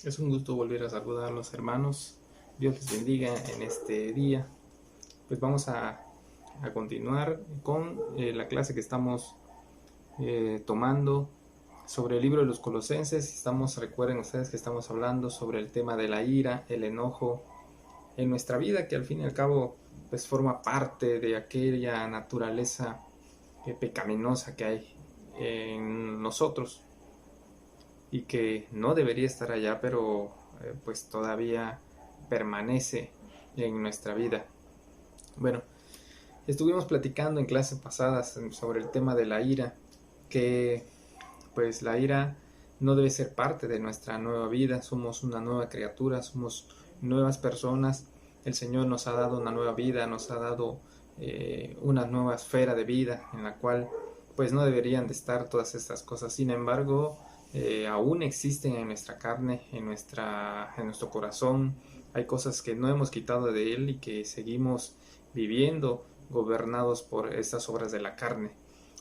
Es un gusto volver a saludar a los hermanos. Dios les bendiga en este día. Pues vamos a continuar con la clase que estamos tomando sobre el libro de los Colosenses. Recuerden ustedes que estamos hablando sobre el tema de la ira, el enojo en nuestra vida, que al fin y al cabo pues forma parte de aquella naturaleza pecaminosa que hay en nosotros y que no debería estar allá, pero pues todavía permanece en nuestra vida. Bueno, estuvimos platicando en clases pasadas sobre el tema de la ira, que pues la ira no debe ser parte de nuestra nueva vida. Somos una nueva criatura, somos nuevas personas. El Señor nos ha dado una nueva vida, nos ha dado una nueva esfera de vida en la cual pues no deberían de estar todas estas cosas. Sin embargo, aún existen en nuestra carne, en nuestro corazón. Hay cosas que no hemos quitado de Él y que seguimos viviendo gobernados por estas obras de la carne.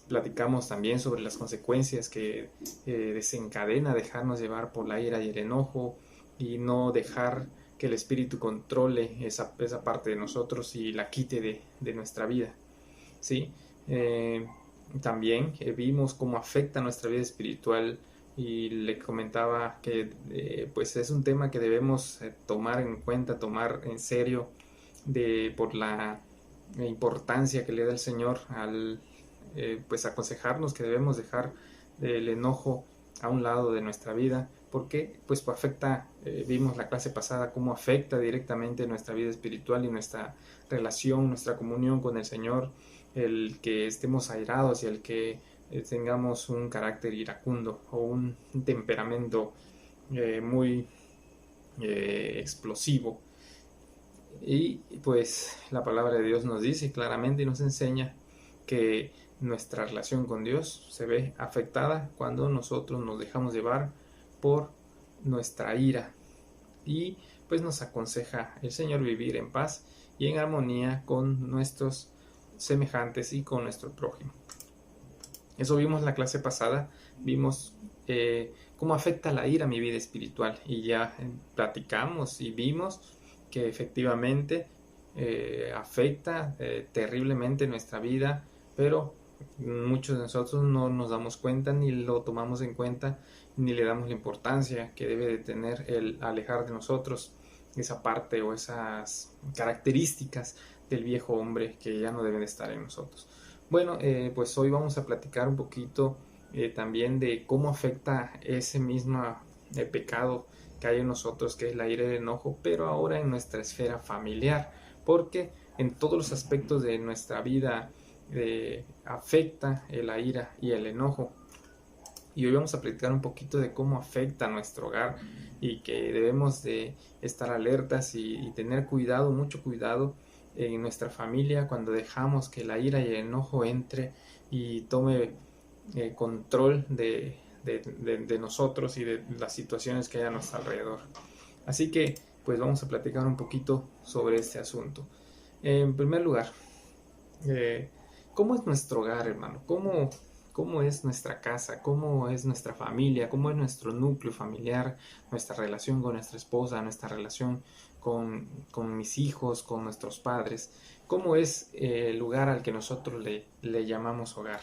Platicamos también sobre las consecuencias que desencadena dejarnos llevar por la ira y el enojo y no dejar que el Espíritu controle esa parte de nosotros y la quite de nuestra vida. ¿Sí? También vimos cómo afecta nuestra vida espiritual y le comentaba que pues es un tema que debemos tomar en cuenta, tomar en serio por la importancia que le da el Señor al pues aconsejarnos que debemos dejar el enojo a un lado de nuestra vida, porque pues afecta, vimos la clase pasada cómo afecta directamente nuestra vida espiritual y nuestra relación, nuestra comunión con el Señor, el que estemos airados y el que tengamos un carácter iracundo o un temperamento muy explosivo. Y pues la palabra de Dios nos dice claramente y nos enseña que nuestra relación con Dios se ve afectada cuando nosotros nos dejamos llevar por nuestra ira. Y pues nos aconseja el Señor vivir en paz y en armonía con nuestros semejantes y con nuestro prójimo. Eso vimos en la clase pasada, vimos cómo afecta la ira a mi vida espiritual y ya platicamos y vimos que efectivamente afecta terriblemente nuestra vida, pero muchos de nosotros no nos damos cuenta ni lo tomamos en cuenta ni le damos la importancia que debe de tener el alejar de nosotros esa parte o esas características del viejo hombre que ya no deben estar en nosotros. Bueno, pues hoy vamos a platicar un poquito también de cómo afecta ese mismo pecado que hay en nosotros, que es la ira y el enojo, pero ahora en nuestra esfera familiar, porque en todos los aspectos de nuestra vida afecta la ira y el enojo. Y hoy vamos a platicar un poquito de cómo afecta a nuestro hogar y que debemos de estar alertas y tener cuidado, mucho cuidado en nuestra familia cuando dejamos que la ira y el enojo entre y tome control de nosotros y de las situaciones que hay a nuestro alrededor. Así que pues vamos a platicar un poquito sobre este asunto. En primer lugar, ¿cómo es nuestro hogar, hermano? ¿Cómo es nuestra casa? ¿Cómo es nuestra familia? ¿Cómo es nuestro núcleo familiar? Nuestra relación con nuestra esposa, nuestra relación con mis hijos, con nuestros padres. ¿Cómo es el lugar al que nosotros le llamamos hogar?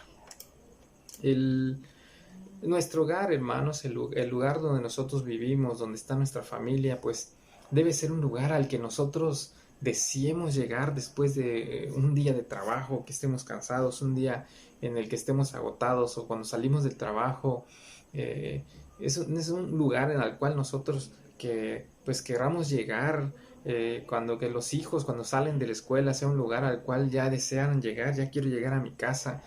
Nuestro hogar, hermanos, el lugar donde nosotros vivimos, donde está nuestra familia, pues debe ser un lugar al que nosotros deseemos llegar después de un día de trabajo, que estemos cansados, un día en el que estemos agotados o cuando salimos del trabajo. Es un lugar en el cual nosotros pues queramos llegar, cuando que los hijos cuando salen de la escuela sea un lugar al cual ya desean llegar, ya quiero llegar a mi casa,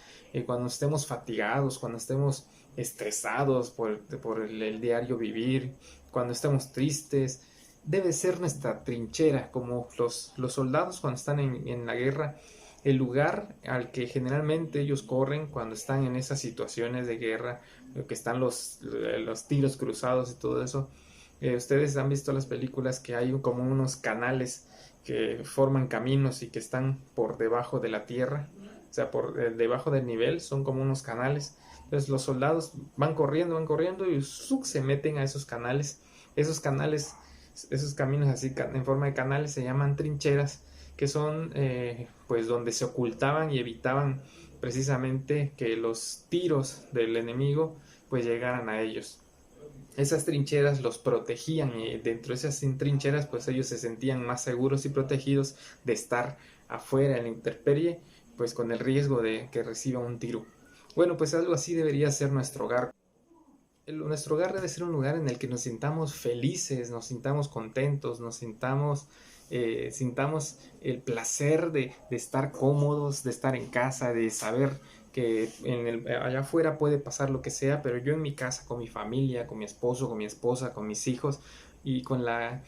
cuando estemos fatigados, cuando estemos estresados por el diario vivir, cuando estemos tristes, debe ser nuestra trinchera, como los soldados cuando están en la guerra, el lugar al que generalmente ellos corren cuando están en esas situaciones de guerra, que están los tiros cruzados y todo eso. Ustedes han visto las películas que hay como unos canales que forman caminos y que están por debajo de la tierra, o sea, por debajo del nivel, son como unos canales. Entonces los soldados van corriendo y se meten a esos canales Esos canales, esos caminos así en forma de canales se llaman trincheras, que son pues donde se ocultaban y evitaban precisamente que los tiros del enemigo pues llegaran a ellos. Esas trincheras los protegían y dentro de esas trincheras pues ellos se sentían más seguros y protegidos de estar afuera en la intemperie, pues con el riesgo de que reciba un tiro. Bueno, pues algo así debería ser nuestro hogar. Nuestro hogar debe ser un lugar en el que nos sintamos felices, nos sintamos contentos, sintamos el placer de estar cómodos, de estar en casa, de saber que allá afuera puede pasar lo que sea, pero yo en mi casa, con mi familia, con mi esposo, con mi esposa, con mis hijos y con la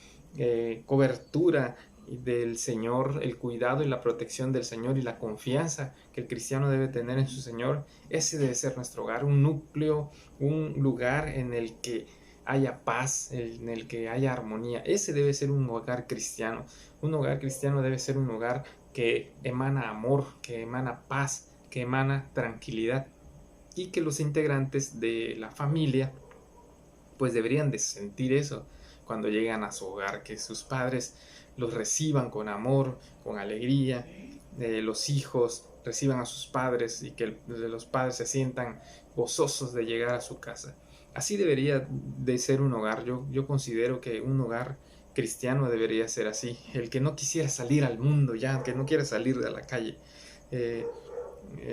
cobertura del Señor, el cuidado y la protección del Señor y la confianza que el cristiano debe tener en su Señor, ese debe ser nuestro hogar, un núcleo, un lugar en el que haya paz, en el que haya armonía. Ese debe ser un hogar cristiano. Un hogar cristiano debe ser un hogar que emana amor, que emana paz, que emana tranquilidad, y que los integrantes de la familia pues deberían de sentir eso cuando llegan a su hogar, que sus padres los reciban con amor, con alegría, los hijos reciban a sus padres y que los padres se sientan gozosos de llegar a su casa. Así debería de ser un hogar. Yo considero que un hogar cristiano debería ser así. El que no quisiera salir al mundo ya, que no quiera salir de la calle. Eh,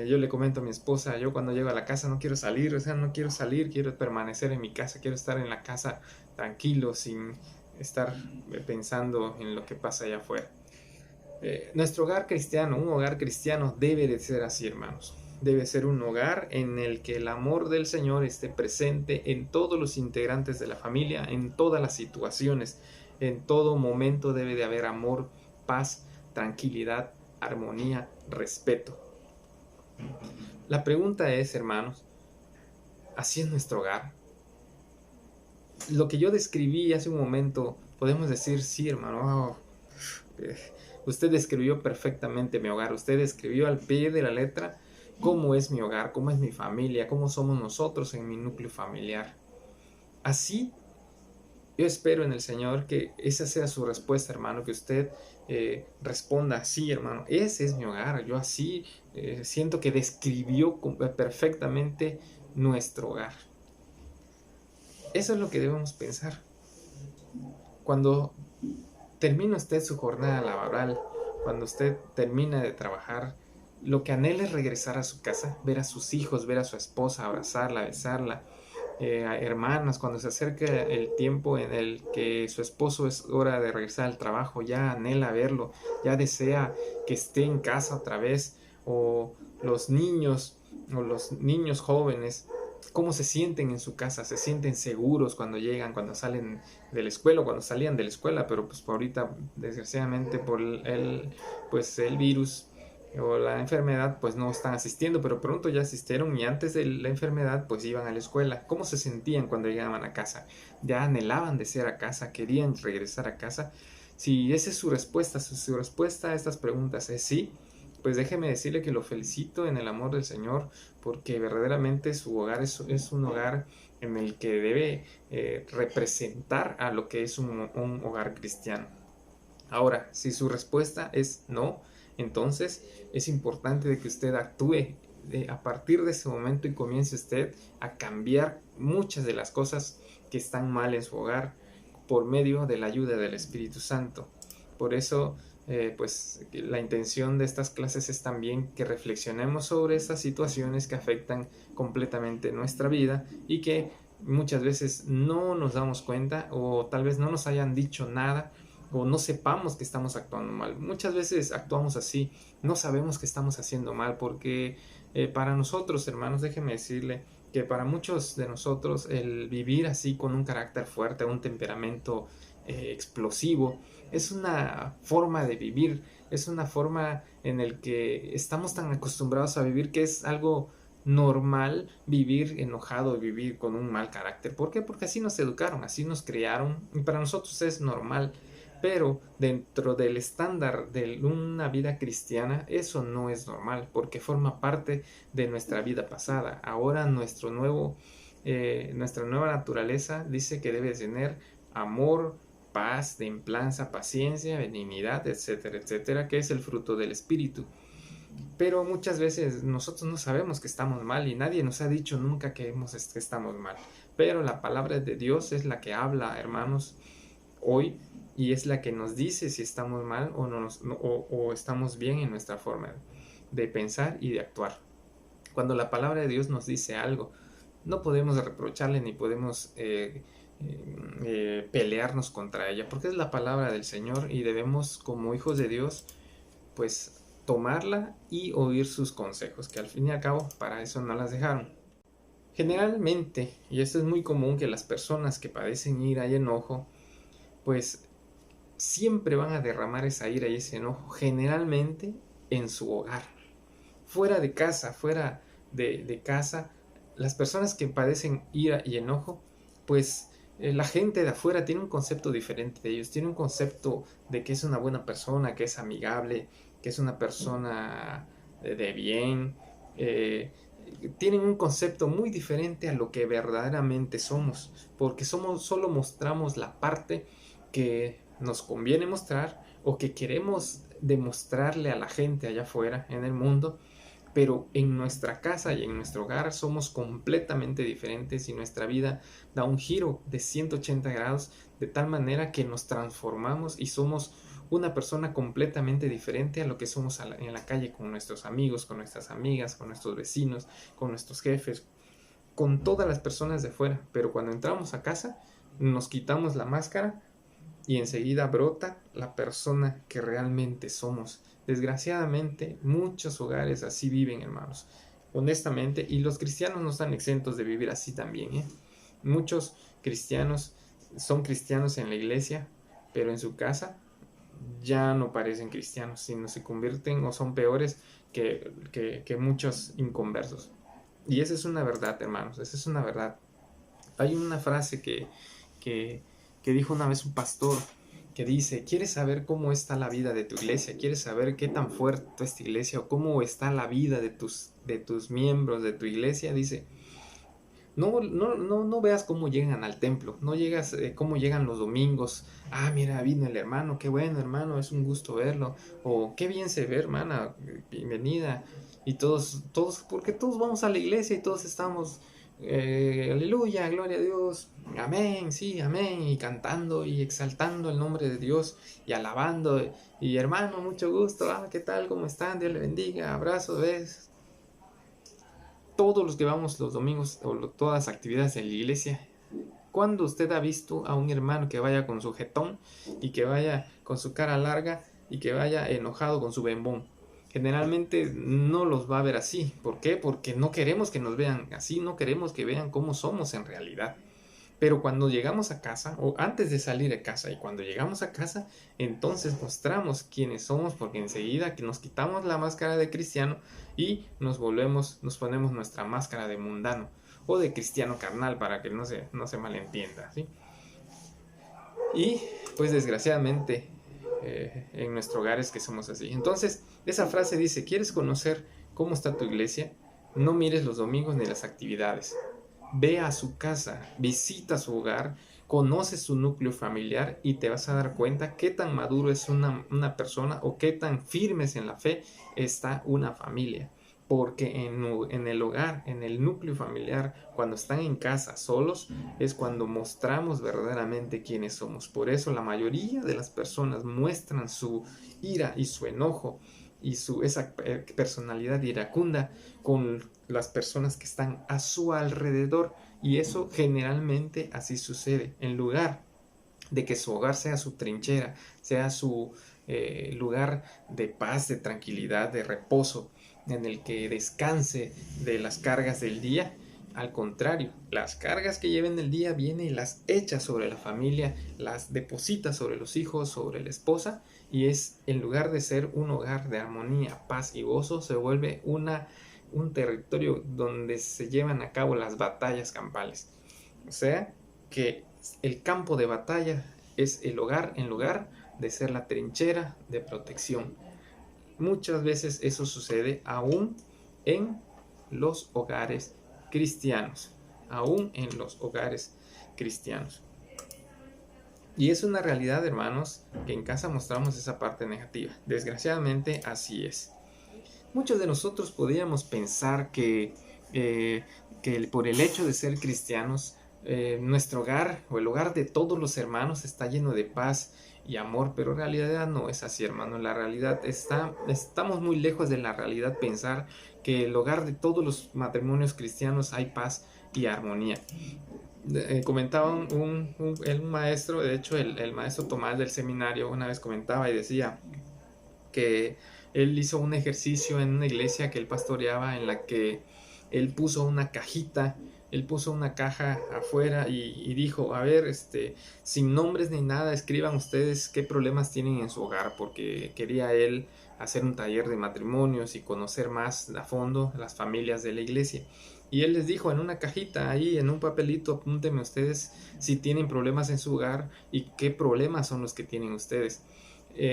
yo le comento a mi esposa, yo cuando llego a la casa no quiero salir, o sea, no quiero salir, quiero permanecer en mi casa, quiero estar en la casa tranquilo, sin estar pensando en lo que pasa allá afuera. Nuestro hogar cristiano, un hogar cristiano debe de ser así, hermanos. Debe ser un hogar en el que el amor del Señor esté presente en todos los integrantes de la familia, en todas las situaciones, en todo momento debe de haber amor, paz, tranquilidad, armonía, respeto. La pregunta es, hermanos, ¿así es nuestro hogar? Lo que yo describí hace un momento, podemos decir, sí, hermano, usted describió perfectamente mi hogar, usted describió al pie de la letra cómo es mi hogar, cómo es mi familia, cómo somos nosotros en mi núcleo familiar. Así, yo espero en el Señor que esa sea su respuesta, hermano, que usted responda, sí, hermano, ese es mi hogar. Yo así siento que describió perfectamente nuestro hogar. Eso es lo que debemos pensar. Cuando termina usted su jornada laboral, cuando usted termina de trabajar, lo que anhela es regresar a su casa, ver a sus hijos, ver a su esposa, abrazarla, besarla. Hermanas, cuando se acerca el tiempo en el que su esposo es hora de regresar al trabajo, ya anhela verlo, ya desea que esté en casa otra vez, o los niños jóvenes, cómo se sienten en su casa, se sienten seguros cuando llegan, cuando salen de la escuela o cuando salían de la escuela, pero pues por ahorita desgraciadamente por el virus o la enfermedad pues no están asistiendo, pero pronto ya asistieron y antes de la enfermedad pues iban a la escuela. ¿Cómo se sentían cuando llegaban a casa? Ya anhelaban de ser a casa, querían regresar a casa. Si esa es su respuesta, si su respuesta a estas preguntas es sí, pues déjeme decirle que lo felicito en el amor del Señor, porque verdaderamente su hogar es un hogar en el que debe representar a lo que es un hogar cristiano. Ahora, si su respuesta es no, entonces es importante de que usted actúe a partir de ese momento y comience usted a cambiar muchas de las cosas que están mal en su hogar por medio de la ayuda del Espíritu Santo. Por eso, pues la intención de estas clases es también que reflexionemos sobre estas situaciones que afectan completamente nuestra vida y que muchas veces no nos damos cuenta o tal vez no nos hayan dicho nada o no sepamos que estamos actuando mal. Muchas veces actuamos así, no sabemos que estamos haciendo mal porque para nosotros, hermanos, déjenme decirle que para muchos de nosotros el vivir así con un carácter fuerte, un temperamento explosivo, es una forma de vivir, es una forma en el que estamos tan acostumbrados a vivir que es algo normal vivir enojado, vivir con un mal carácter. ¿Por qué? Porque así nos educaron, así nos criaron y para nosotros es normal. Pero dentro del estándar de una vida cristiana, eso no es normal, porque forma parte de nuestra vida pasada. Ahora nuestra nueva naturaleza dice que debe tener amor, paz, templanza, paciencia, benignidad, etcétera, etcétera, que es el fruto del Espíritu. Pero muchas veces nosotros no sabemos que estamos mal y nadie nos ha dicho nunca que estamos mal. Pero la palabra de Dios es la que habla, hermanos, hoy, y es la que nos dice si estamos mal o estamos bien en nuestra forma de pensar y de actuar. Cuando la palabra de Dios nos dice algo, no podemos reprocharle ni podemos pelearnos contra ella, porque es la palabra del Señor y debemos, como hijos de Dios, pues tomarla y oír sus consejos, que al fin y al cabo para eso no las dejaron. Generalmente, y esto es muy común, que las personas que padecen ira y enojo, pues siempre van a derramar esa ira y ese enojo, generalmente en su hogar. Fuera de casa, fuera de casa, las personas que padecen ira y enojo, pues la gente de afuera tiene un concepto diferente de ellos, tiene un concepto de que es una buena persona, que es amigable, que es una persona de bien, tienen un concepto muy diferente a lo que verdaderamente somos, porque solo mostramos la parte que nos conviene mostrar o que queremos demostrarle a la gente allá afuera en el mundo, pero en nuestra casa y en nuestro hogar somos completamente diferentes y nuestra vida da un giro de 180 grados de tal manera que nos transformamos y somos una persona completamente diferente a lo que somos en la calle con nuestros amigos, con nuestras amigas, con nuestros vecinos, con nuestros jefes, con todas las personas de fuera. Pero cuando entramos a casa nos quitamos la máscara y enseguida brota la persona que realmente somos. Desgraciadamente, muchos hogares así viven, hermanos. Honestamente, y los cristianos no están exentos de vivir así también, ¿eh? Muchos cristianos son cristianos en la iglesia, pero en su casa ya no parecen cristianos, sino se convierten o son peores que muchos inconversos. Y esa es una verdad, hermanos, esa es una verdad. Hay una frase que, que dijo una vez un pastor que dice: ¿quieres saber cómo está la vida de tu iglesia? ¿Quieres saber qué tan fuerte está esta iglesia o cómo está la vida de tus miembros de tu iglesia? Dice: no veas cómo llegan al templo, no llegas cómo llegan los domingos. Ah, mira, vino el hermano, qué bueno, hermano, es un gusto verlo. O qué bien se ve, hermana, bienvenida. Y todos, porque todos vamos a la iglesia y todos estamos, aleluya, gloria a Dios, amén, sí, amén, y cantando y exaltando el nombre de Dios y alabando. Y hermano, mucho gusto, ¿qué tal? ¿Cómo están? Dios le bendiga, abrazos, besos. Todos los que vamos los domingos o todas las actividades de la iglesia, ¿cuándo usted ha visto a un hermano que vaya con su jetón y que vaya con su cara larga y que vaya enojado con su bembón? Generalmente no los va a ver así. ¿Por qué? Porque no queremos que nos vean así, no queremos que vean cómo somos en realidad. Pero cuando llegamos a casa, o antes de salir de casa y cuando llegamos a casa, entonces mostramos quiénes somos, porque enseguida que nos quitamos la máscara de cristiano y nos ponemos nuestra máscara de mundano o de cristiano carnal, para que no se malentienda, ¿sí? Y pues desgraciadamente en nuestro hogar es que somos así. Entonces esa frase dice: ¿quieres conocer cómo está tu iglesia? No mires los domingos ni las actividades. Ve a su casa, visita su hogar, conoce su núcleo familiar y te vas a dar cuenta qué tan maduro es una persona o qué tan firmes en la fe está una familia. Porque en el hogar, en el núcleo familiar, cuando están en casa solos, es cuando mostramos verdaderamente quiénes somos. Por eso la mayoría de las personas muestran su ira y su enojo y esa personalidad iracunda con las personas que están a su alrededor, y eso generalmente así sucede. En lugar de que su hogar sea su trinchera, sea su lugar de paz, de tranquilidad, de reposo, en el que descanse de las cargas del día, al contrario, las cargas que lleven el día viene y las echa sobre la familia, las deposita sobre los hijos, sobre la esposa, y es, en lugar de ser un hogar de armonía, paz y gozo, se vuelve un territorio donde se llevan a cabo las batallas campales. O sea, que el campo de batalla es el hogar, en lugar de ser la trinchera de protección. Muchas veces eso sucede aún en los hogares cristianos, aún en los hogares cristianos. Y es una realidad, hermanos, que en casa mostramos esa parte negativa. Desgraciadamente así es. Muchos de nosotros podríamos pensar que por el hecho de ser cristianos, nuestro hogar o el hogar de todos los hermanos está lleno de paz y amor, pero en realidad no es así, hermano. La realidad estamos muy lejos de la realidad pensar que el hogar de todos los matrimonios cristianos hay paz y armonía. Comentaba un maestro, de hecho el maestro Tomás del seminario una vez comentaba y decía que él hizo un ejercicio en una iglesia que él pastoreaba en la que él puso una cajita, él puso una caja afuera y dijo, a ver, sin nombres ni nada, escriban ustedes qué problemas tienen en su hogar, porque quería él hacer un taller de matrimonios y conocer más a fondo las familias de la iglesia. Y él les dijo en una cajita, ahí en un papelito, apúntenme ustedes si tienen problemas en su hogar y qué problemas son los que tienen ustedes.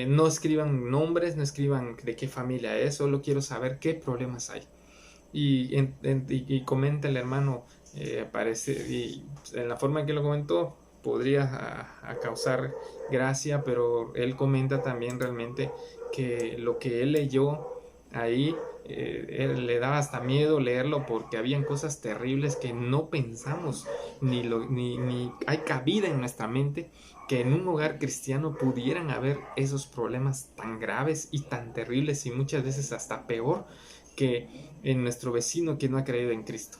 No escriban nombres, no escriban de qué familia es, solo quiero saber qué problemas hay. Y comenta el hermano, parece, y en la forma en que lo comentó, podría a causar gracia, pero él comenta también realmente que lo que él leyó ahí, él le daba hasta miedo leerlo porque habían cosas terribles que no pensamos, ni hay cabida en nuestra mente que en un hogar cristiano pudieran haber esos problemas tan graves y tan terribles y muchas veces hasta peor que en nuestro vecino que no ha creído en Cristo.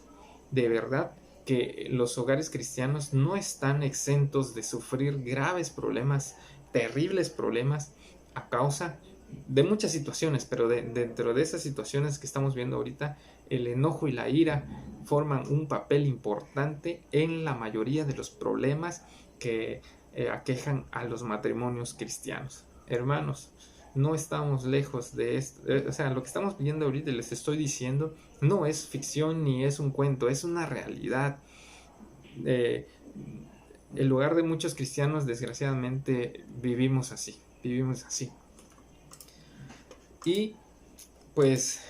De verdad que los hogares cristianos no están exentos de sufrir graves problemas, terribles problemas a causa de muchas situaciones, pero dentro de esas situaciones que estamos viendo ahorita, el enojo y la ira forman un papel importante en la mayoría de los problemas que aquejan a los matrimonios cristianos. Hermanos, no estamos lejos de esto. O sea, lo que estamos viendo ahorita, les estoy diciendo, no es ficción ni es un cuento, es una realidad. Eh, el lugar de muchos cristianos, desgraciadamente, vivimos así, vivimos así. Y pues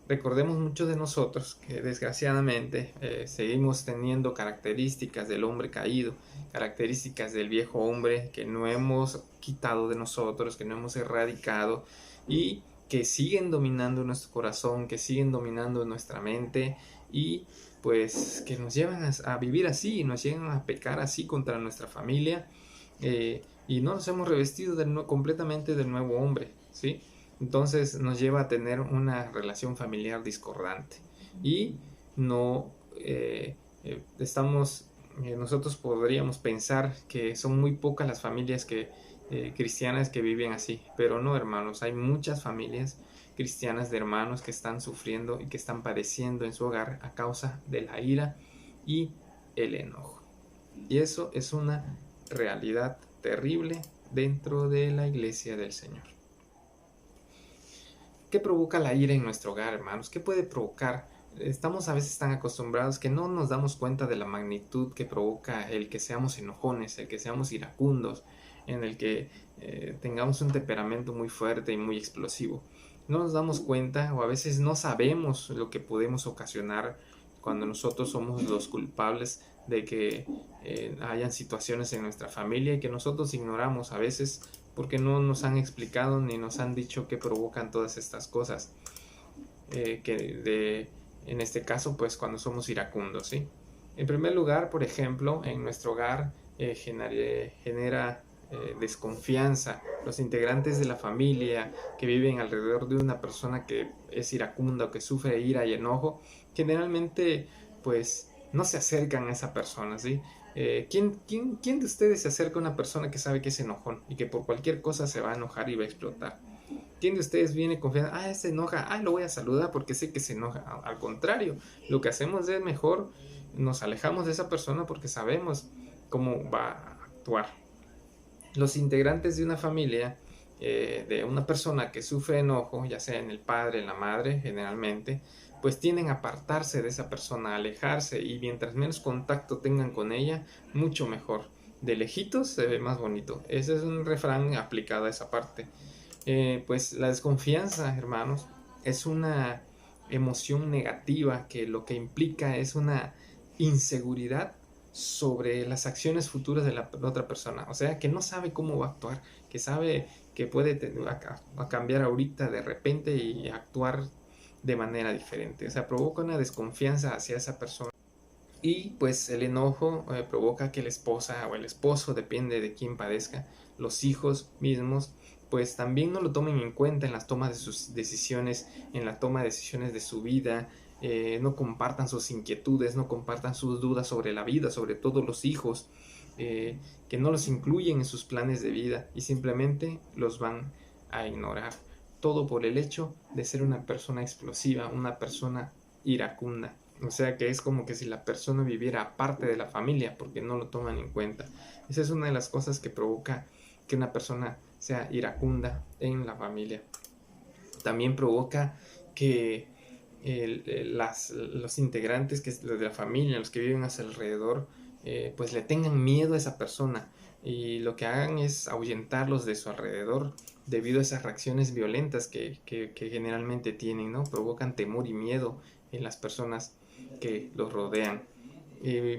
recordemos muchos de nosotros que desgraciadamente seguimos teniendo características del hombre caído, características del viejo hombre que no hemos quitado de nosotros, que no hemos erradicado y que siguen dominando nuestro corazón, que siguen dominando nuestra mente y pues que nos llevan a vivir así, nos llevan a pecar así contra nuestra familia y no nos hemos revestido completamente del nuevo hombre, ¿sí? Entonces nos lleva a tener una relación familiar discordante y no nosotros podríamos pensar que son muy pocas las familias cristianas que viven así, pero no, hermanos, hay muchas familias cristianas de hermanos que están sufriendo y que están padeciendo en su hogar a causa de la ira y el enojo. Y eso es una realidad terrible dentro de la iglesia del Señor. ¿Qué provoca la ira en nuestro hogar, hermanos? ¿Qué puede provocar? Estamos a veces tan acostumbrados que no nos damos cuenta de la magnitud que provoca el que seamos enojones, el que seamos iracundos, en el que tengamos un temperamento muy fuerte y muy explosivo. No nos damos cuenta o a veces no sabemos lo que podemos ocasionar cuando nosotros somos los culpables de que hayan situaciones en nuestra familia y que nosotros ignoramos a veces porque no nos han explicado ni nos han dicho qué provocan todas estas cosas. En este caso, pues cuando somos iracundos, ¿sí? En primer lugar, por ejemplo, en nuestro hogar genera desconfianza. Los integrantes de la familia que viven alrededor de una persona que es iracunda o que sufre ira y enojo, generalmente, pues, no se acercan a esa persona, ¿sí? ¿Quién de ustedes se acerca a una persona que sabe que es enojón y que por cualquier cosa se va a enojar y va a explotar? ¿Quién de ustedes viene confiando? Se enoja, lo voy a saludar porque sé que se enoja. Al contrario, lo que hacemos es mejor nos alejamos de esa persona porque sabemos cómo va a actuar. Los integrantes de una familia, de una persona que sufre enojo, ya sea en el padre, en la madre, generalmente, pues tienden a apartarse de esa persona, a alejarse, y mientras menos contacto tengan con ella, mucho mejor. De lejitos se ve más bonito. Ese es un refrán aplicado a esa parte. Pues la desconfianza, hermanos, es una emoción negativa que lo que implica es una inseguridad sobre las acciones futuras de la otra persona. O sea, que no sabe cómo va a actuar, que sabe que puede a cambiar ahorita de repente y actuar de manera diferente. O sea, provoca una desconfianza hacia esa persona. Y pues el enojo provoca que la esposa o el esposo, depende de quién padezca, los hijos mismos, pues también no lo tomen en cuenta en las tomas de sus decisiones, en la toma de decisiones de su vida, no compartan sus inquietudes, no compartan sus dudas sobre la vida, sobre todo los hijos, que no los incluyen en sus planes de vida y simplemente los van a ignorar. Todo por el hecho de ser una persona explosiva, una persona iracunda. O sea que es como que si la persona viviera aparte de la familia porque no lo toman en cuenta. Esa es una de las cosas que provoca que una persona sea iracunda en la familia. También provoca que los integrantes de la familia, los que viven a su alrededor, pues le tengan miedo a esa persona y lo que hagan es ahuyentarlos de su alrededor debido a esas reacciones violentas que generalmente tienen, ¿no? Provocan temor y miedo en las personas que los rodean.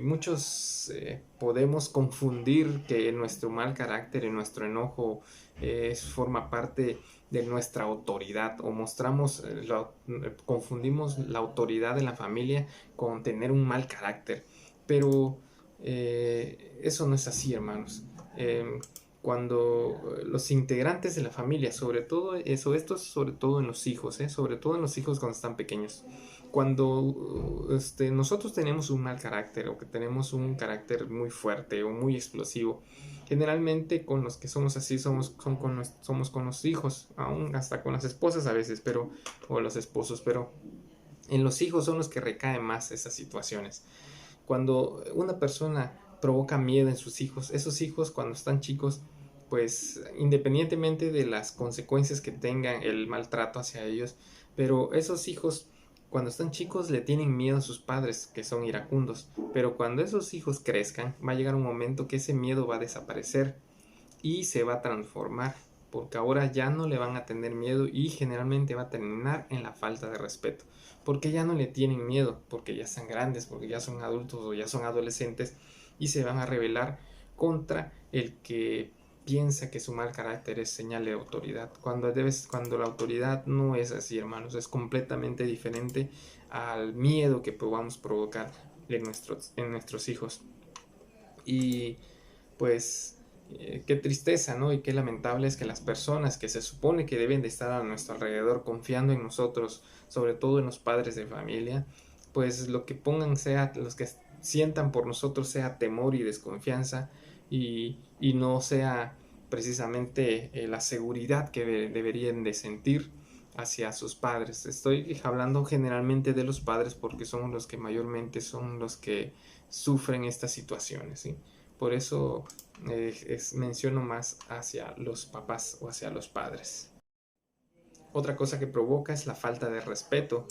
Muchos podemos confundir que nuestro mal carácter y nuestro enojo forma parte de nuestra autoridad o confundimos la autoridad de la familia con tener un mal carácter, pero eso no es así, hermanos. Cuando los integrantes de la familia, sobre todo eso, esto es sobre todo en los hijos, sobre todo en los hijos cuando están pequeños, cuando nosotros tenemos un mal carácter o que tenemos un carácter muy fuerte o muy explosivo, generalmente con los que somos así somos con los hijos, aún hasta con las esposas a veces, o los esposos, pero en los hijos son los que recaen más esas situaciones. Cuando una persona provoca miedo en sus hijos, esos hijos cuando están chicos, pues independientemente de las consecuencias que tengan el maltrato hacia ellos, pero esos hijos cuando están chicos le tienen miedo a sus padres que son iracundos, pero cuando esos hijos crezcan va a llegar un momento que ese miedo va a desaparecer y se va a transformar, porque ahora ya no le van a tener miedo y generalmente va a terminar en la falta de respeto, porque ya no le tienen miedo, porque ya están grandes, porque ya son adultos o ya son adolescentes y se van a rebelar contra el que piensa que su mal carácter es señal de autoridad, cuando la autoridad no es así, hermanos, es completamente diferente al miedo que podamos provocar en nuestros hijos. Y pues qué tristeza, ¿no? Y qué lamentable es que las personas que se supone que deben de estar a nuestro alrededor confiando en nosotros, sobre todo en los padres de familia, pues lo que pongan sea, los que sientan por nosotros sea temor y desconfianza y no sea precisamente la seguridad que deberían de sentir hacia sus padres. Estoy hablando generalmente de los padres porque son los que mayormente son los que sufren estas situaciones, ¿sí? Por eso menciono más hacia los papás o hacia los padres. Otra cosa que provoca es la falta de respeto.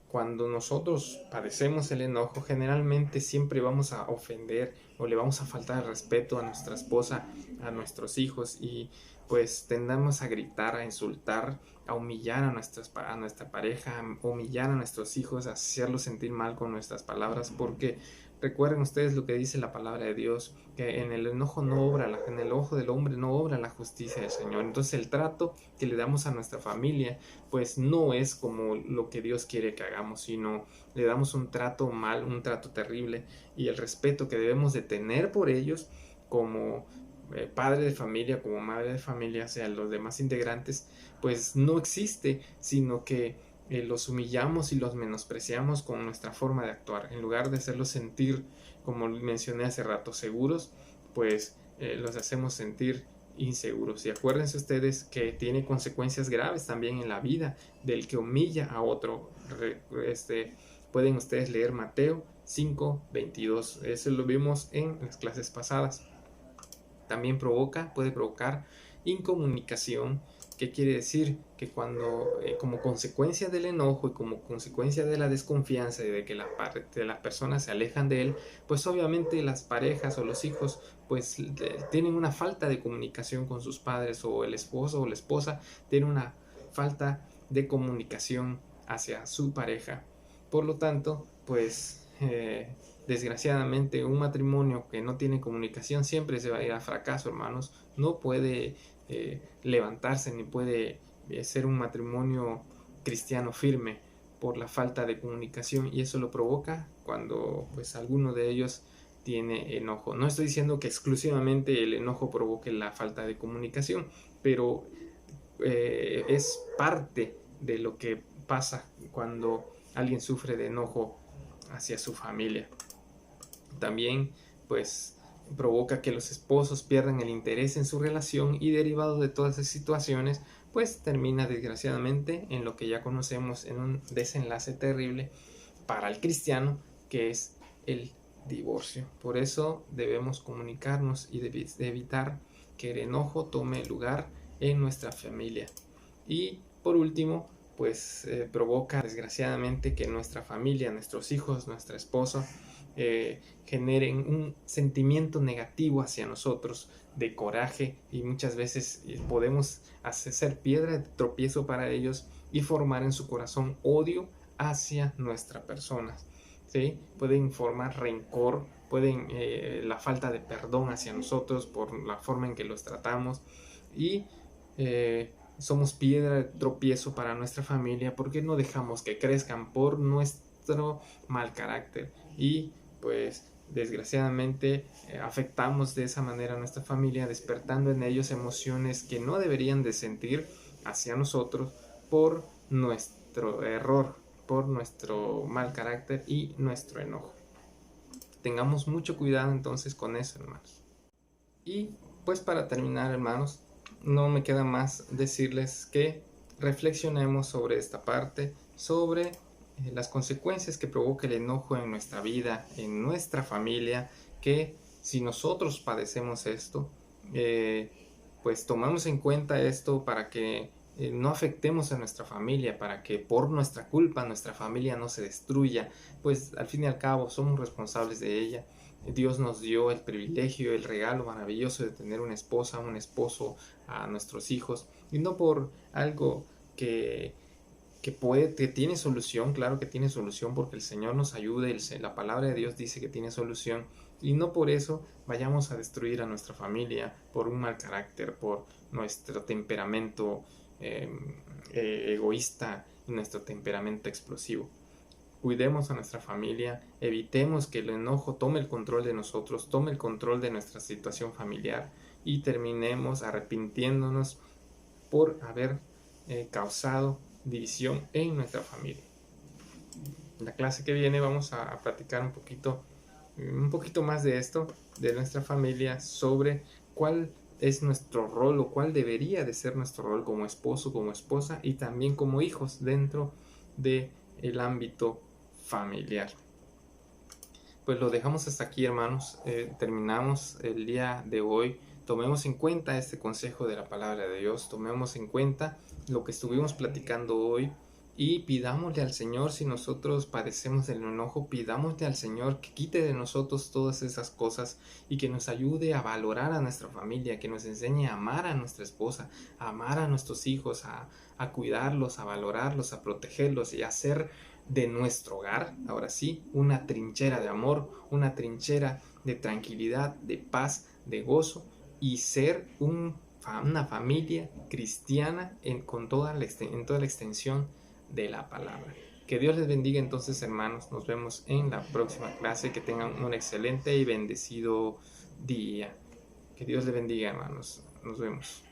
Cuando nosotros padecemos el enojo, generalmente siempre vamos a ofender o le vamos a faltar el respeto a nuestra esposa, a nuestros hijos y pues tendamos a gritar, a insultar, a humillar a nuestra pareja, a humillar a nuestros hijos, a hacerlos sentir mal con nuestras palabras, porque recuerden ustedes lo que dice la palabra de Dios, que en el enojo no obra, en el ojo del hombre no obra la justicia del Señor. Entonces el trato que le damos a nuestra familia, pues no es como lo que Dios quiere que hagamos, sino le damos un trato mal, un trato terrible, y el respeto que debemos de tener por ellos como padre de familia, como madre de familia, o sea, los demás integrantes, pues no existe, sino que los humillamos y los menospreciamos con nuestra forma de actuar. En lugar de hacerlos sentir, como mencioné hace rato, seguros, pues los hacemos sentir inseguros. Y acuérdense ustedes que tiene consecuencias graves también en la vida del que humilla a otro. Pueden ustedes leer Mateo 5:22. Eso lo vimos en las clases pasadas. También puede provocar incomunicación. ¿Qué quiere decir? Que cuando, como consecuencia del enojo y como consecuencia de la desconfianza y de que las personas se alejan de él, pues obviamente las parejas o los hijos pues tienen una falta de comunicación con sus padres, o el esposo o la esposa tiene una falta de comunicación hacia su pareja. Por lo tanto, pues desgraciadamente un matrimonio que no tiene comunicación siempre se va a ir al fracaso, hermanos. No puede levantarse ni puede ser un matrimonio cristiano firme por la falta de comunicación, y eso lo provoca cuando pues alguno de ellos tiene enojo. No estoy diciendo que exclusivamente el enojo provoque la falta de comunicación, pero es parte de lo que pasa cuando alguien sufre de enojo hacia su familia. También pues provoca que los esposos pierdan el interés en su relación, y derivado de todas esas situaciones pues termina desgraciadamente en lo que ya conocemos, en un desenlace terrible para el cristiano, que es el divorcio. Por eso debemos comunicarnos y evitar que el enojo tome lugar en nuestra familia. Y por último, pues provoca desgraciadamente que nuestra familia, nuestros hijos, nuestra esposa generen un sentimiento negativo hacia nosotros, de coraje, y muchas veces podemos ser piedra de tropiezo para ellos y formar en su corazón odio hacia nuestra persona. ¿Sí? Pueden formar rencor, pueden la falta de perdón hacia nosotros por la forma en que los tratamos, y somos piedra de tropiezo para nuestra familia porque no dejamos que crezcan por nuestro mal carácter, y pues desgraciadamente afectamos de esa manera a nuestra familia, despertando en ellos emociones que no deberían de sentir hacia nosotros por nuestro error, por nuestro mal carácter y nuestro enojo. Tengamos mucho cuidado entonces con eso, hermanos. Y pues para terminar, hermanos, no me queda más decirles que reflexionemos sobre esta parte, sobre las consecuencias que provoca el enojo en nuestra vida, en nuestra familia, que si nosotros padecemos esto, pues tomamos en cuenta esto para que no afectemos a nuestra familia, para que por nuestra culpa nuestra familia no se destruya, pues al fin y al cabo somos responsables de ella. Dios nos dio el privilegio, el regalo maravilloso de tener una esposa, un esposo, a nuestros hijos, y no por algo que tiene solución. Claro que tiene solución, porque el Señor nos ayuda, la palabra de Dios dice que tiene solución, y no por eso vayamos a destruir a nuestra familia por un mal carácter, por nuestro temperamento egoísta y nuestro temperamento explosivo. Cuidemos a nuestra familia, evitemos que el enojo tome el control de nosotros, tome el control de nuestra situación familiar, y terminemos arrepintiéndonos por haber causado división en nuestra familia. En la clase que viene vamos a platicar un poquito más de esto, de nuestra familia, sobre cuál es nuestro rol, o cuál debería de ser nuestro rol como esposo, como esposa, y también como hijos dentro del ámbito familiar. Pues lo dejamos hasta aquí, hermanos. Terminamos el día de hoy. Tomemos en cuenta este consejo de la palabra de Dios, tomemos en cuenta lo que estuvimos platicando hoy, y pidámosle al Señor, si nosotros padecemos del enojo, pidámosle al Señor que quite de nosotros todas esas cosas, y que nos ayude a valorar a nuestra familia, que nos enseñe a amar a nuestra esposa, a amar a nuestros hijos, a cuidarlos, a valorarlos, a protegerlos, y a hacer de nuestro hogar, ahora sí, una trinchera de amor, una trinchera de tranquilidad, de paz, de gozo, y ser una familia cristiana en toda la extensión de la palabra. Que Dios les bendiga entonces, hermanos. Nos vemos en la próxima clase. Que tengan un excelente y bendecido día. Que Dios les bendiga, hermanos. Nos vemos.